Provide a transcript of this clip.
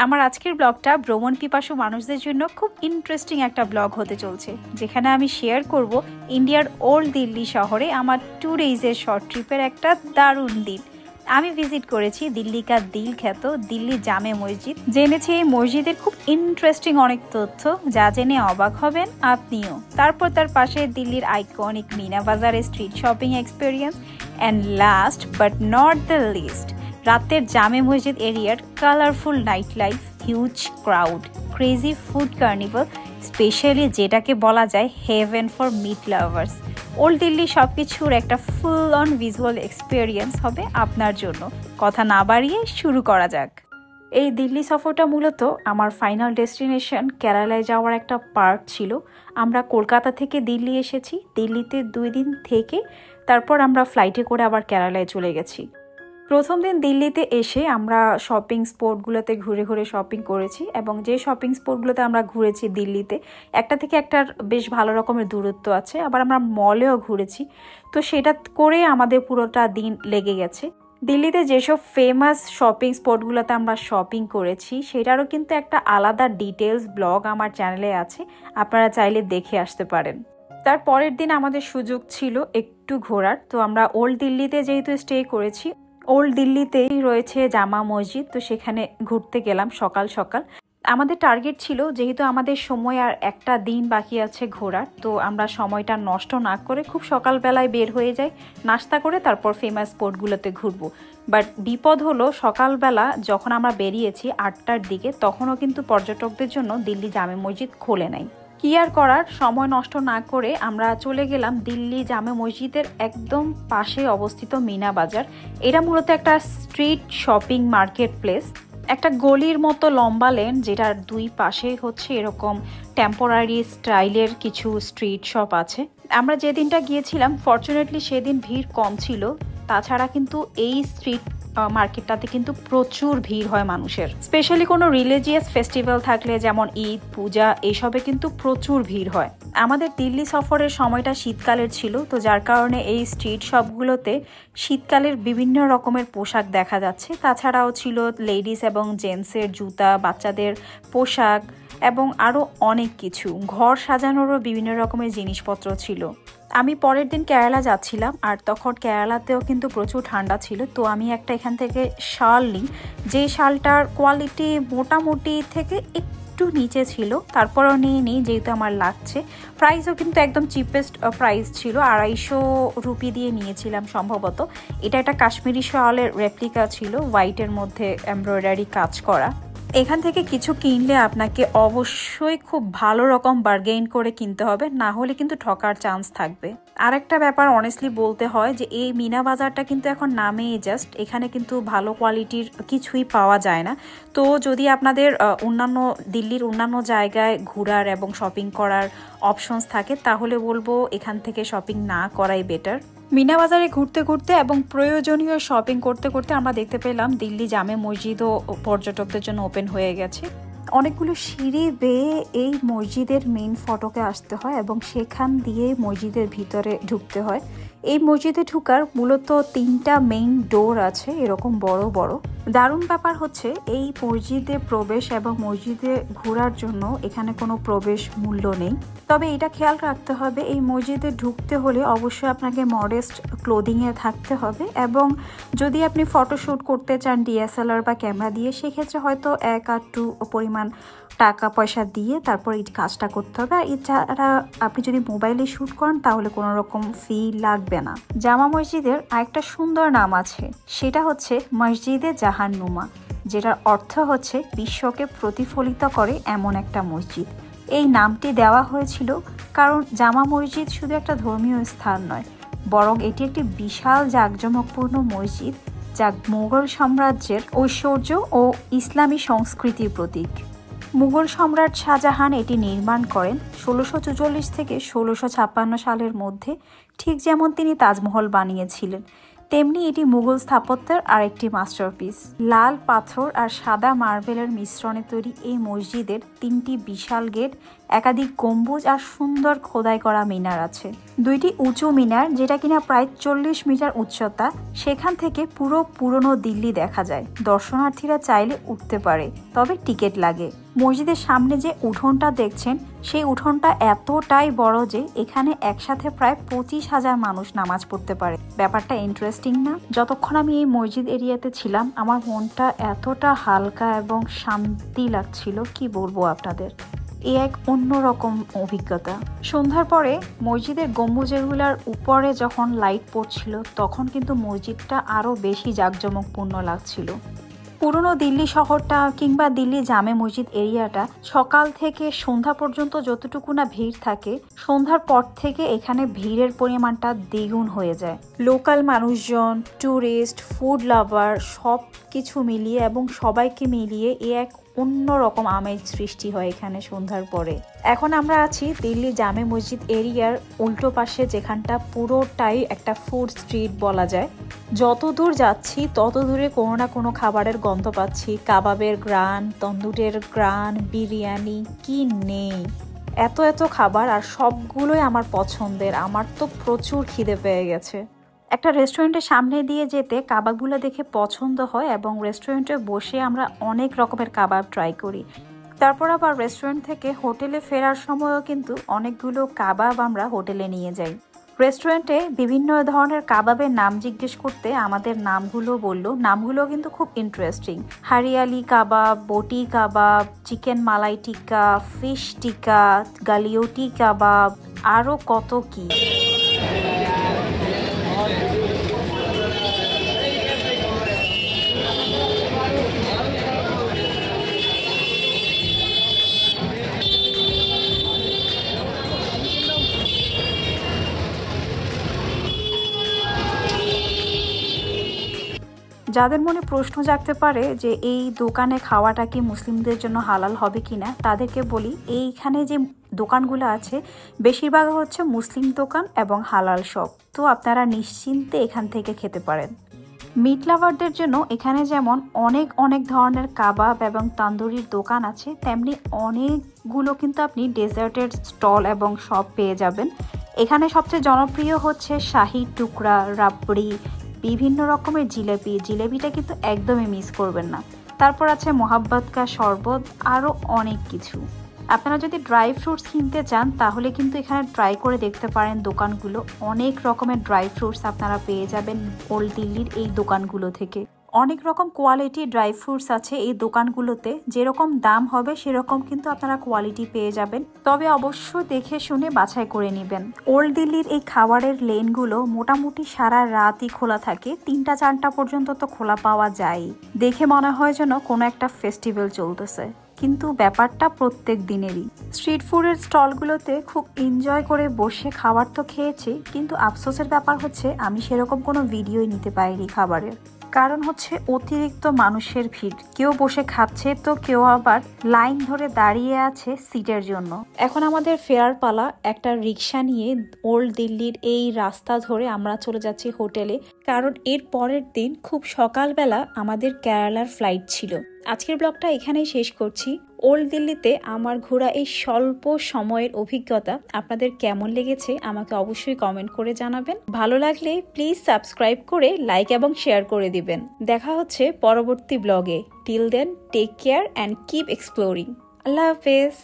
আমার আজকের ব্লগটা ভ্রমণ পিপাসু মানুষদের জন্য খুব ইন্টারেস্টিং একটা ব্লগ হতে চলছে, যেখানে আমি শেয়ার করব ইন্ডিয়ার ওল্ড দিল্লি শহরে আমার 2 ডেজের শর্ট ট্রিপের একটা দারুণ দিন। আমি ভিজিট করেছি দিল্লি কা দিল খ্যাত দিল্লি জামে মসজিদ। জেনেছি এই মসজিদের খুব ইন্টারেস্টিং অনেক তথ্য, যা জেনে অবাক হবেন আপনিও। তারপর তার পাশে দিল্লির আইকনিক মিনা বাজারের street shopping experience, and last but not the least, রাতের জামে মসজিদ এরিয়ার colourful night life, huge crowd, crazy food carnival, specially যেটাকে বলা যায় heaven for meat lovers. Old Delhi সব কিছুর একটা ফুল অন ভিজুয়াল এক্সপিরিয়েন্স হবে আপনার জন্য। কথা না বাড়িয়ে শুরু করা যাক। এই দিল্লি সফরটা মূলত আমার ফাইনাল ডেস্টিনেশন কেরালায় যাওয়ার একটা পার্ট ছিল। আমরা কলকাতা থেকে দিল্লি এসেছি, দিল্লিতে 2 দিন থেকে তারপর আমরা ফ্লাইটে করে আবার কেরালায় চলে গেছি। প্রথম দিন দিল্লিতে এসে আমরা শপিং স্পটগুলোতে ঘুরে ঘুরে শপিং করেছি, এবং যে শপিং স্পটগুলোতে আমরা ঘুরেছি দিল্লিতে একটা থেকে একটার বেশ ভালো রকমের দূরত্ব আছে, আবার আমরা মলেও ঘুরেছি, তো সেটা করে আমাদের পুরোটা দিন লেগে গেছে। দিল্লিতে যেসব ফেমাস শপিং স্পটগুলোতে আমরা শপিং করেছি সেটারও কিন্তু একটা আলাদা ডিটেলস ব্লগ আমার চ্যানেলে আছে, আপনারা চাইলে দেখে আসতে পারেন। তার পরের দিন আমাদের সুযোগ ছিল একটু ঘোরার, তো আমরা ওল্ড দিল্লিতে যেহেতু স্টে করেছি, ওল্ড দিল্লিতেই রয়েছে জামা মসজিদ, তো সেখানে ঘুরতে গেলাম সকাল সকাল। আমাদের টার্গেট ছিল যেহেতু আমাদের সময় আর একটা দিন বাকি আছে ঘোরার, তো আমরা সময়টা নষ্ট না করে খুব সকালবেলায় বের হয়ে যাই, নাস্তা করে তারপর ফেমাস স্পটগুলোতে ঘুরবো। বাট বিপদ হলো সকালবেলা যখন আমরা বেরিয়েছি 8টার দিকে, তখনও কিন্তু পর্যটকদের জন্য দিল্লি জামে মসজিদ খোলে নাই। কি আর করার, সময় নষ্ট না করে আমরা চলে গেলাম দিল্লি জামে মসজিদের একদম পাশে অবস্থিত মিনা বাজার। এটা মূলত একটা স্ট্রিট শপিং মার্কেট প্লেস, একটা গলির মতো লম্বা লেন, যেটার 2 পাশে হচ্ছে এরকম টেম্পোরারি স্টাইলের কিছু স্ট্রিট শপ আছে। আমরা যেদিনটা গিয়েছিলাম ফরচুনেটলি সেদিন ভিড় কম ছিল, তাছাড়া কিন্তু এই স্ট্রিট মার্কেটটাতে কিন্তু প্রচুর ভিড় হয় মানুষের, স্পেশালি কোনো রিলিজিয়াস ফেস্টিভ্যাল থাকলে যেমন ঈদ, পূজা, এইসবে কিন্তু প্রচুর ভিড় হয়। আমাদের দিল্লি সফরের সময়টা শীতকালের ছিল, তো যার কারণে এই স্ট্রিট শপগুলোতে শীতকালের বিভিন্ন রকমের পোশাক দেখা যাচ্ছে। তাছাড়াও ছিল লেডিস এবং জেন্টসের জুতা, বাচ্চাদের পোশাক এবং আরও অনেক কিছু, ঘর সাজানোরও বিভিন্ন রকমের জিনিসপত্র ছিল। আমি পরের দিন কেরালা যাচ্ছিলাম, আর তখন কেরালাতেও কিন্তু প্রচুর ঠান্ডা ছিল, তো আমি একটা এখান থেকে শাল নিই, যে শালটার কোয়ালিটি মোটামুটি থেকে একটু নিচে ছিল, তারপরেও নিয়ে নিই যেহেতু আমার লাগছে। প্রাইসও কিন্তু একদম চিপেস্ট প্রাইস ছিল, 250 রুপি দিয়ে নিয়েছিলাম সম্ভবত। এটা একটা কাশ্মীরি শালের রেপ্লিকা ছিল, হোয়াইটের মধ্যে এমব্রয়ডারি কাজ করা। এখান থেকে কিছু কিনলে আপনাকে অবশ্যই খুব ভালো রকম বার্গেইন করে কিনতে হবে, না হলে কিন্তু ঠকার চান্স থাকবে। আর একটা ব্যাপার অনেস্টলি বলতে হয় যে এই মিনা বাজারটা কিন্তু এখন নামেই জাস্ট, এখানে কিন্তু ভালো কোয়ালিটির কিছুই পাওয়া যায় না। তো যদি আপনাদের দিল্লির অন্যান্য জায়গায় ঘোরার এবং শপিং করার অপশনস থাকে, তাহলে বলবো এখান থেকে শপিং না করাই বেটার। মিনা বাজারে ঘুরতে ঘুরতে এবং প্রয়োজনীয় শপিং করতে করতে আমরা দেখতে পেলাম দিল্লি জামে মসজিদও পর্যটকদের জন্য ওপেন হয়ে গেছে। অনেকগুলো সিঁড়ি বেয়ে এই মসজিদের মেইন ফটকে আসতে হয় এবং সেখান দিয়ে মসজিদের ভিতরে ঢুকতে হয়। এই মসজিদে ঢুকার মূলত 3টা মেইন ডোর আছে, এরকম বড় বড়। দারুণ ব্যাপার হচ্ছে এই মসজিদে প্রবেশ এবং মসজিদে ঘোরার জন্য এখানে কোনো প্রবেশ মূল্য নেই। তবে এটা খেয়াল রাখতে হবে, এই মসজিদে ঢুকতে হলে অবশ্যই আপনাকে মডেস্ট ক্লোদিংয়ে থাকতে হবে, এবং যদি আপনি ফটোশ্যুট করতে চান DSLR বা ক্যামেরা দিয়ে, সেক্ষেত্রে হয়তো 1-2 পরিমাণ টাকা পয়সা দিয়ে তারপর এই কাজটা করতে হবে। আর এছাড়া আপনি যদি মোবাইলে শ্যুট করেন তাহলে কোনো রকম ফি লাগবে না। জামা মসজিদের আরেকটা সুন্দর নাম আছে, সেটা হচ্ছে মসজিদে জাহান্নুমা, যেটার অর্থ হচ্ছে বিশ্বকে প্রতিফলিত করে এমন একটা মসজিদ। এই নামটি দেওয়া হয়েছিল কারণ জামা মসজিদ শুধু একটা ধর্মীয় স্থান নয়, বরং এটি একটি বিশাল জাঁকজমকপূর্ণ মসজিদ, যা মুঘল সাম্রাজ্যের ঐশ্বর্য ও ইসলামী সংস্কৃতির প্রতীক। মুঘল সম্রাট শাহজাহান এটি নির্মাণ করেন 1644 থেকে 1656 সালের মধ্যে, ঠিক যেমন তিনি তাজমহল বানিয়েছিলেন। তেমনি এটি মুঘল স্থাপত্যের আরেকটি মাস্টারপিস। লাল পাথর আর সাদা মার্বেলের মিশ্রণে তৈরি এই মসজিদের 3টি বিশাল গেট, একাধিক গম্বুজ আর সুন্দর খোদাই করা মিনার আছে। 2টি উঁচু মিনার, যেটা কিনা প্রায় 40 মিটার উচ্চতা, সেখান থেকে পুরো পুরনো দিল্লি দেখা যায়। দর্শনার্থীরা চাইলে উঠতে পারে, তবে টিকিট লাগে। মসজিদের সামনে যে উঠোনটা দেখছেন, সেই উঠোনটা এতটাই বড় যে এখানে একসাথে প্রায় 25,000 মানুষ নামাজ পড়তে পারে। ব্যাপারটা ইন্টারেস্টিং না? যতক্ষণ আমি এই মসজিদ এরিয়াতে ছিলাম, আমার মনটা এতটা হালকা এবং শান্তি লাগছিল, কি বলবো আপনাদের। এ এক অন্যরকম অভিজ্ঞতা। সন্ধ্যার পরে মসজিদের গম্বুজগুলোর উপরে যখন লাইট পড়ছিল, তখন কিন্তু মসজিদটা আরো বেশি জাঁকজমকপূর্ণ লাগছিল। পুরনো দিল্লি শহরটা কিংবা দিল্লি জামে মসজিদ এরিয়াটা সকাল থেকে সন্ধ্যা পর্যন্ত যতটুকু না ভিড় থাকে, সন্ধ্যার পর থেকে এখানে ভিড়ের পরিমাণটা দ্বিগুণ হয়ে যায়। লোকাল মানুষজন, ট্যুরিস্ট, ফুড লাভার সব কিছু মিলিয়ে এবং সবাইকে মিলিয়ে এ এক অন্যরকম আমেজ সৃষ্টি হয় এখানে সন্ধ্যার পরে। এখন আমরা আছি দিল্লি জামে মসজিদ এরিয়ার উল্টো পাশে, যেখানটা পুরোটাই একটা ফুড স্ট্রিট বলা যায়। যত দূর যাচ্ছি তত দূরে কোনো না কোনো খাবারের গন্ধ পাচ্ছি। কাবাবের গ্রান, তন্দুরের গ্রান, বিরিয়ানি, কি নেই! এত এত খাবার, আর সবগুলোই আমার পছন্দের। আমার তো প্রচুর খিদে পেয়ে গেছে। একটা রেস্টুরেন্টের সামনে দিয়ে যেতে কাবাবগুলো দেখে পছন্দ হয় এবং রেস্টুরেন্টে বসে আমরা অনেক রকমের কাবাব ট্রাই করি। তারপর আবার রেস্টুরেন্ট থেকে হোটেলে ফেরার সময়ও কিন্তু অনেকগুলো কাবাব আমরা হোটেলে নিয়ে যাই। রেস্টুরেন্টে বিভিন্ন ধরনের কাবাবের নাম জিজ্ঞেস করতে আমাদের নামগুলো বলল। নামগুলো কিন্তু খুব ইন্টারেস্টিং। হারিয়ালি কাবাব, বটি কাবাব, চিকেন মালাই টিক্কা, ফিশ টিক্কা, গালিওটি কাবাব, আরও কত কি। যাদের মনে প্রশ্ন জাগতে পারে যে এই দোকানে খাওয়াটা কি মুসলিমদের জন্য হালাল হবে কিনা, তাদেরকে বলি এইখানে যে দোকানগুলো আছে বেশিরভাগ হচ্ছে মুসলিম দোকান এবং হালাল শপ। তো আপনারা নিশ্চিন্তে এখান থেকে খেতে পারেন। মিট লাভারদের জন্য এখানে যেমন অনেক অনেক ধরনের কাবাব এবং তান্দুরির দোকান আছে, তেমনি অনেকগুলো কিন্তু আপনি ডেজার্টের স্টল এবং শপ পেয়ে যাবেন। এখানে সবচেয়ে জনপ্রিয় হচ্ছে শাহি টুকরা, রাবড়ি, বিভিন্ন রকমের জিলেবিটা কিন্তু একদমই মিস করবেন না। তারপর আছে মোহাব্বত কা শরবত, আরও অনেক কিছু। আপনারা যদি ড্রাই ফ্রুটস কিনতে চান তাহলে কিন্তু এখানে ট্রাই করে দেখতে পারেন দোকানগুলো। অনেক রকমের ড্রাই ফ্রুটস আপনারা পেয়ে যাবেন ওল্ড দিল্লির এই দোকানগুলো থেকে। অনেক রকম কোয়ালিটি ড্রাই ফ্রুটস আছে এই দোকানগুলোতে। যেরকম দাম হবে সেরকম কিন্তু আপনারা কোয়ালিটি পেয়ে যাবেন, তবে অবশ্যই দেখে শুনে বাছাই করে নেবেন। ওল্ড দিল্লির এই খাবারের লেনগুলো মোটামুটি সারা রাতই খোলা থাকে, 3টা-4টা পর্যন্ত তো খোলা পাওয়া যায়। দেখে মনে হয় যেন কোনো একটা ফেস্টিভ্যাল চলতেছে, কিন্তু ব্যাপারটা প্রত্যেক দিনেরই। স্ট্রিট ফুডের স্টলগুলোতে খুব এনজয় করে বসে খাবার তো খেয়েছি, কিন্তু আফসোসের ব্যাপার হচ্ছে আমি সেরকম কোনো ভিডিওই নিতে পারিনি খাবারের। কারণ হচ্ছে অতিরিক্ত মানুষের ভিড়, কেউ বসে খাচ্ছে তো কেউ আবার লাইন ধরে দাঁড়িয়ে আছে সিটের জন্য। এখন আমাদের ফেরার পালা। একটা রিক্সা নিয়ে ওল্ড দিল্লির এই রাস্তা ধরে আমরা চলে যাচ্ছি হোটেলে, কারণ এর পরের দিন খুব সকালবেলা আমাদের কেরালার ফ্লাইট ছিল। আজকের ব্লগটা এখানেই শেষ করছি। ওল্ড দিল্লিতে আমার ঘোরা এই স্বল্প সময়ের অভিজ্ঞতা আপনাদের কেমন লেগেছে আমাকে অবশ্যই কমেন্ট করে জানাবেন। ভালো লাগলে প্লিজ সাবস্ক্রাইব করে লাইক এবং শেয়ার করে দিবেন। দেখা হচ্ছে পরবর্তী ব্লগে। Till then, take care and keep exploring. আল্লাহ হাফেজ।